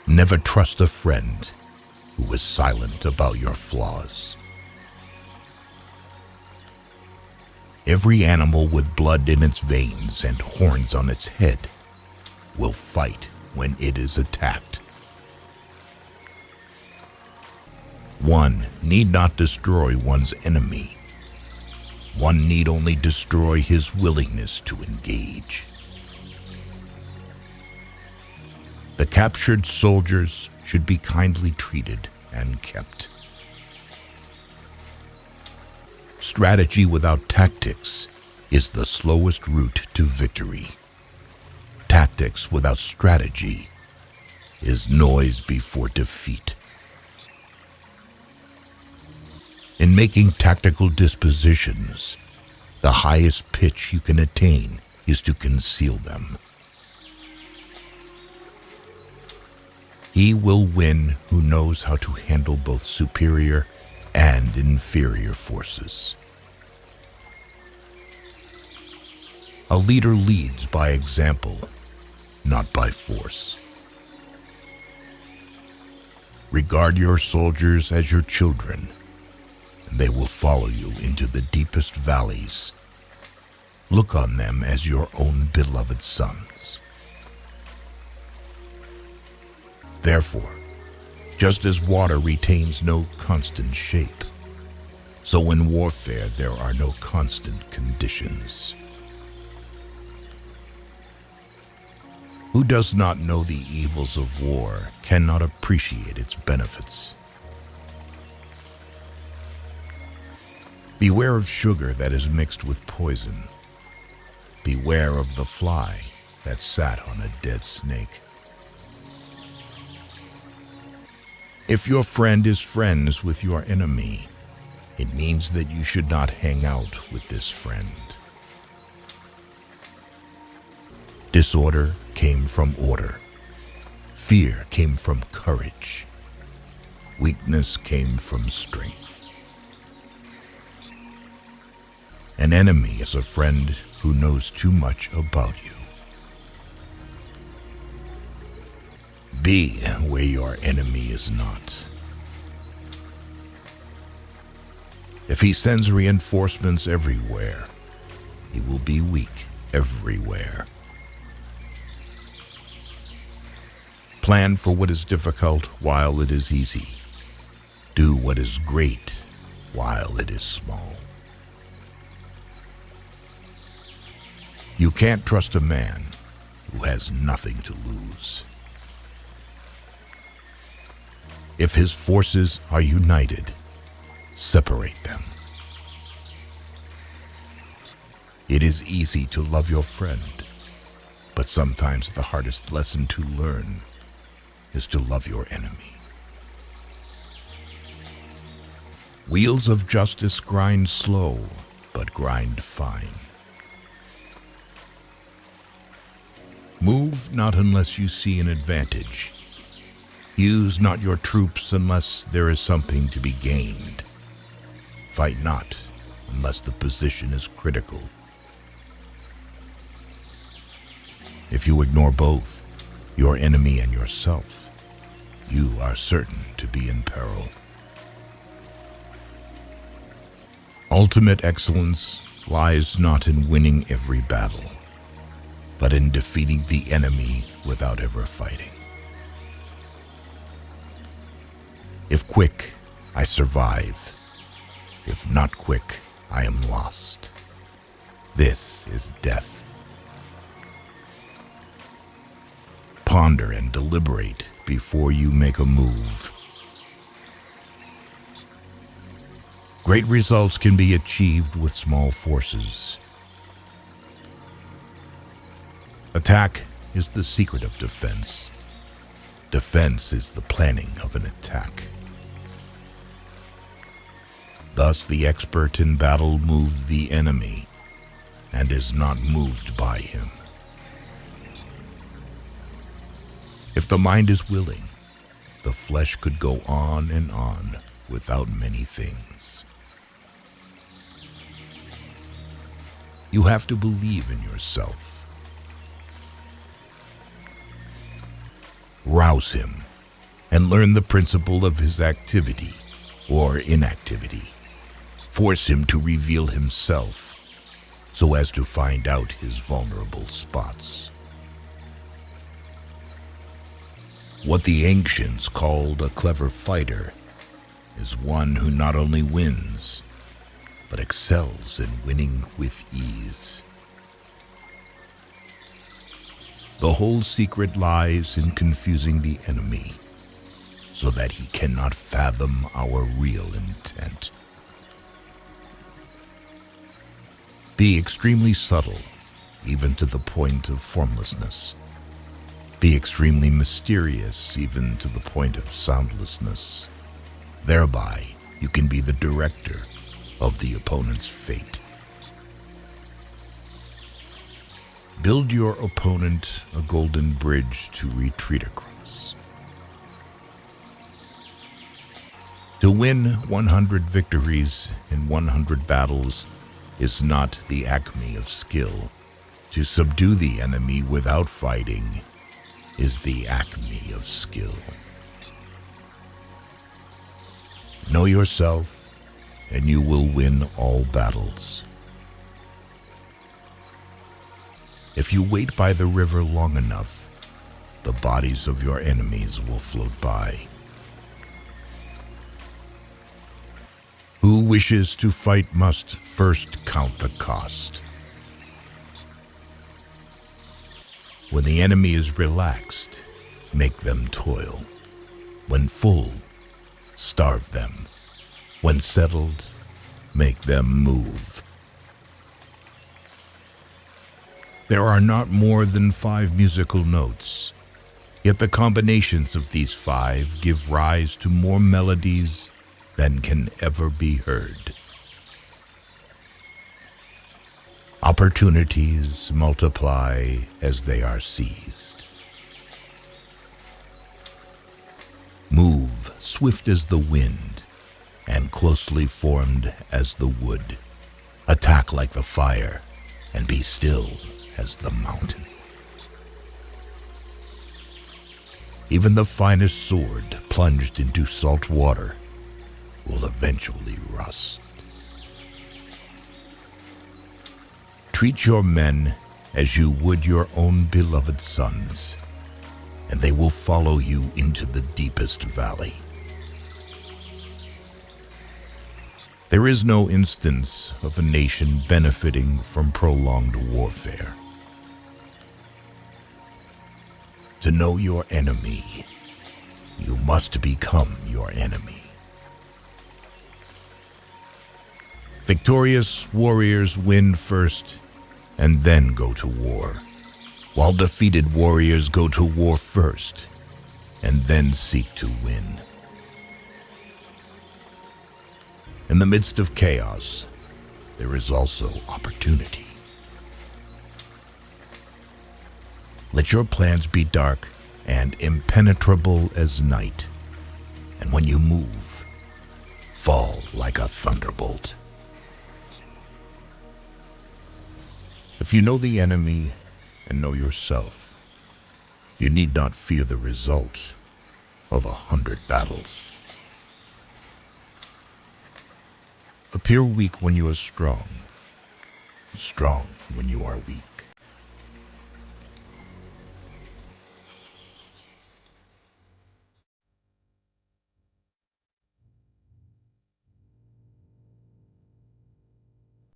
Never trust a friend who is silent about your flaws. Every animal with blood in its veins and horns on its head will fight when it is attacked. One need not destroy one's enemy. One need only destroy his willingness to engage. The captured soldiers should be kindly treated and kept. Strategy without tactics is the slowest route to victory. Tactics without strategy is noise before defeat. In making tactical dispositions, the highest pitch you can attain is to conceal them. He will win who knows how to handle both superior and inferior forces. A leader leads by example, not by force. Regard your soldiers as your children, and they will follow you into the deepest valleys. Look on them as your own beloved sons. Therefore, just as water retains no constant shape, so in warfare there are no constant conditions. Who does not know the evils of war cannot appreciate its benefits. Beware of sugar that is mixed with poison. Beware of the fly that sat on a dead snake. If your friend is friends with your enemy, it means that you should not hang out with this friend. Disorder came from order. Fear came from courage. Weakness came from strength. An enemy is a friend who knows too much about you. Be where your enemy is not. If he sends reinforcements everywhere, he will be weak everywhere. Plan for what is difficult while it is easy. Do what is great while it is small. You can't trust a man who has nothing to lose. If his forces are united, separate them. It is easy to love your friend, but sometimes the hardest lesson to learn is to love your enemy. Wheels of justice grind slow, but grind fine. Move not unless you see an advantage. Use not your troops unless there is something to be gained. Fight not unless the position is critical. If you ignore both, your enemy and yourself, you are certain to be in peril. Ultimate excellence lies not in winning every battle, but in defeating the enemy without ever fighting. If quick, I survive. If not quick, I am lost. This is death. Ponder and deliberate before you make a move. Great results can be achieved with small forces. Attack is the secret of defense. Defense is the planning of an attack. Thus the expert in battle moved the enemy and is not moved by him. If the mind is willing, the flesh could go on and on without many things. You have to believe in yourself. Rouse him and learn the principle of his activity or inactivity. Force him to reveal himself so as to find out his vulnerable spots. What the ancients called a clever fighter is one who not only wins, but excels in winning with ease. The whole secret lies in confusing the enemy so that he cannot fathom our real intent. Be extremely subtle, even to the point of formlessness. Be extremely mysterious, even to the point of soundlessness. Thereby, you can be the director of the opponent's fate. Build your opponent a golden bridge to retreat across. To win 100 victories in 100 battles is not the acme of skill. To subdue the enemy without fighting is the acme of skill. Know yourself, and you will win all battles. If you wait by the river long enough, the bodies of your enemies will float by. Who wishes to fight must first count the cost. When the enemy is relaxed, make them toil. When full, starve them. When settled, make them move. There are not more than 5 musical notes, yet the combinations of these 5 give rise to more melodies than can ever be heard. Opportunities multiply as they are seized. Move swift as the wind and closely formed as the wood. Attack like the fire and be still as the mountain. Even the finest sword plunged into salt water will eventually rust. Treat your men as you would your own beloved sons, and they will follow you into the deepest valley. There is no instance of a nation benefiting from prolonged warfare. To know your enemy, you must become your enemy. Victorious warriors win first and then go to war, while defeated warriors go to war first and then seek to win. In the midst of chaos, there is also opportunity. Let your plans be dark and impenetrable as night, and when you move, fall like a thunderbolt. If you know the enemy and know yourself, you need not fear the result of 100 battles. Appear weak when you are strong, strong when you are weak.